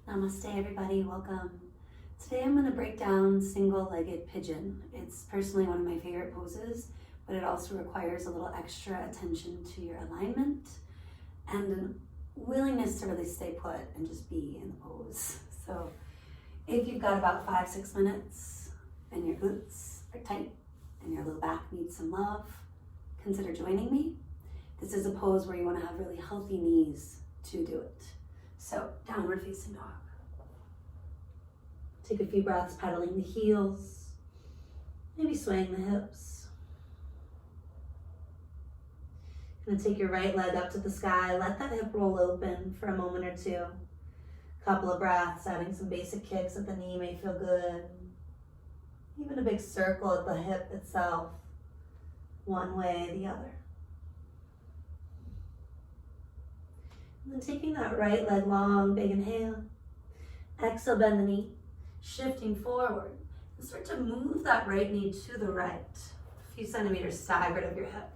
Namaste everybody, welcome. Today I'm going to break down single-legged pigeon. It's personally one of my favorite poses, but it also requires a little extra attention to your alignment and a willingness to really stay put and just be in the pose. So if you've got about 5-6 minutes and your glutes are tight and your little back needs some love, consider joining me. This is a pose where you want to have really healthy knees to do it. So, downward facing dog. Take a few breaths, pedaling the heels, maybe swaying the hips. Gonna take your right leg up to the sky. Let that hip roll open for a moment or two. Couple of breaths, adding some basic kicks at the knee may feel good. Even a big circle at the hip itself, one way or the other. And then taking that right leg long, big inhale. Exhale, bend the knee, shifting forward. And start to move that right knee to the right, a few centimeters staggered of your hip.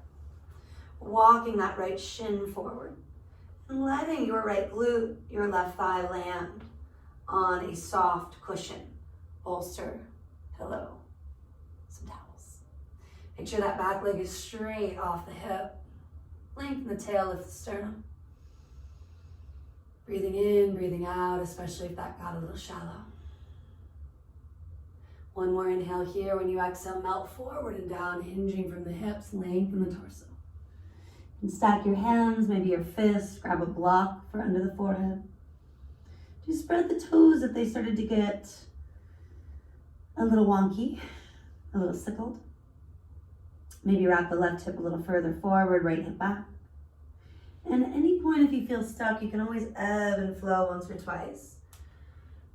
Walking that right shin forward. And letting your right glute, your left thigh land on a soft cushion, bolster, pillow, some towels. Make sure that back leg is straight off the hip. Lengthen the tail of the sternum. Breathing in, breathing out, especially if that got a little shallow. One more inhale here. When you exhale, melt forward and down, hinging from the hips, lengthen the torso. And stack your hands, maybe your fists, grab a block for under the forehead. Just spread the toes if they started to get a little wonky, a little sickled. Maybe wrap the left hip a little further forward, right hip back. And at any point, if you feel stuck, you can always ebb and flow once or twice,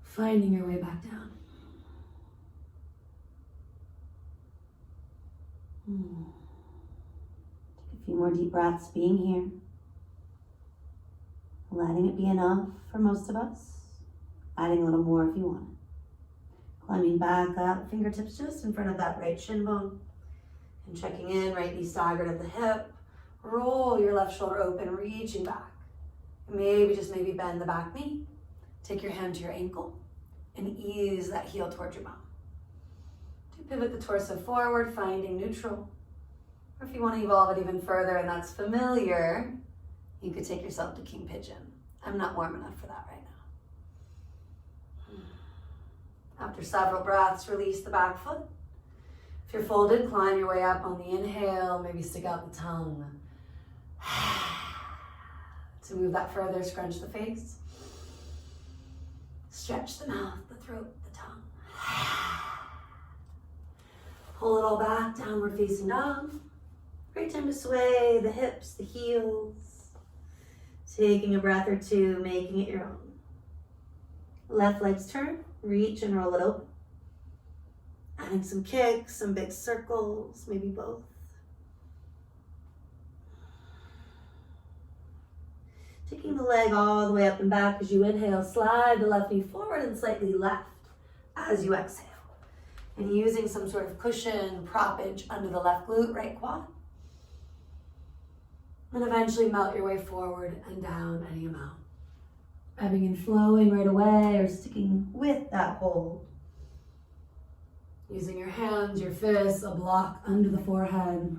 finding your way back down. Take a few more deep breaths, being here. Letting it be enough for most of us. Adding a little more if you want it. Climbing back up, fingertips just in front of that right shin bone. And checking in, right knee staggered at the hip. Roll your left shoulder open, reaching back. Maybe bend the back knee. Take your hand to your ankle and ease that heel towards your bum. Do pivot the torso forward, finding neutral. Or if you want to evolve it even further and that's familiar, you could take yourself to King Pigeon. I'm not warm enough for that right now. After several breaths, release the back foot. If you're folded, climb your way up on the inhale, maybe stick out the tongue. To move that further, scrunch the face. Stretch the mouth, the throat, the tongue. Pull it all back, downward facing dog. Great time to sway the hips, the heels. Taking a breath or two, making it your own. Left leg's turn, reach and roll it open. Adding some kicks, some big circles, maybe both. Taking the leg all the way up and back as you inhale, slide the left knee forward and slightly left as you exhale. And using some sort of cushion, proppage under the left glute, right quad. And eventually melt your way forward and down any amount. Ebbing and flowing right away or sticking with that hold. Using your hands, your fists, a block under the forehead.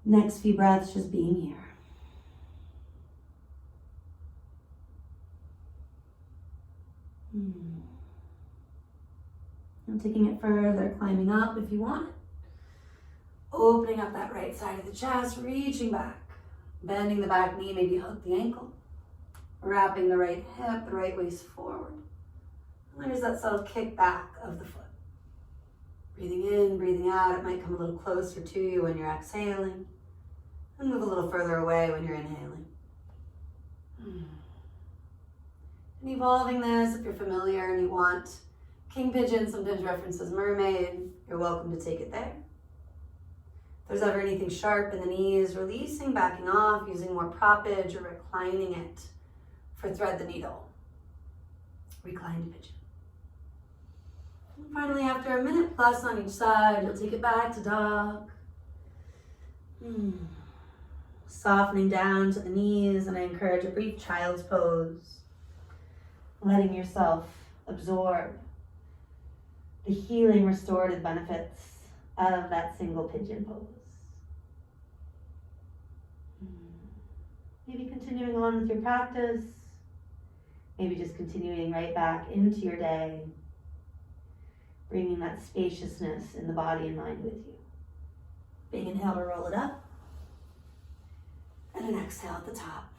Next few breaths, just being here. And taking it further, climbing up if you want. Opening up that right side of the chest, reaching back. Bending the back knee, maybe hook the ankle. Wrapping the right hip, the right waist forward. There's that subtle kick back of the foot. Breathing in, breathing out. It might come a little closer to you when you're exhaling. And move a little further away when you're inhaling. And evolving this, if you're familiar and you want King Pigeon, sometimes references mermaid, you're welcome to take it there. If there's ever anything sharp in the knees, releasing, backing off, using more proppage or reclining it for thread the needle. Recline to pigeon. And finally, after a minute plus on each side, you'll take it back to dog. Softening down to the knees, and I encourage a brief child's pose. letting yourself absorb the healing, restorative benefits of that single pigeon pose. Maybe continuing on with your practice, maybe just continuing right back into your day, bringing that spaciousness in the body and mind with you. Big inhale to roll it up, and an exhale at the top.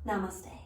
Namaste.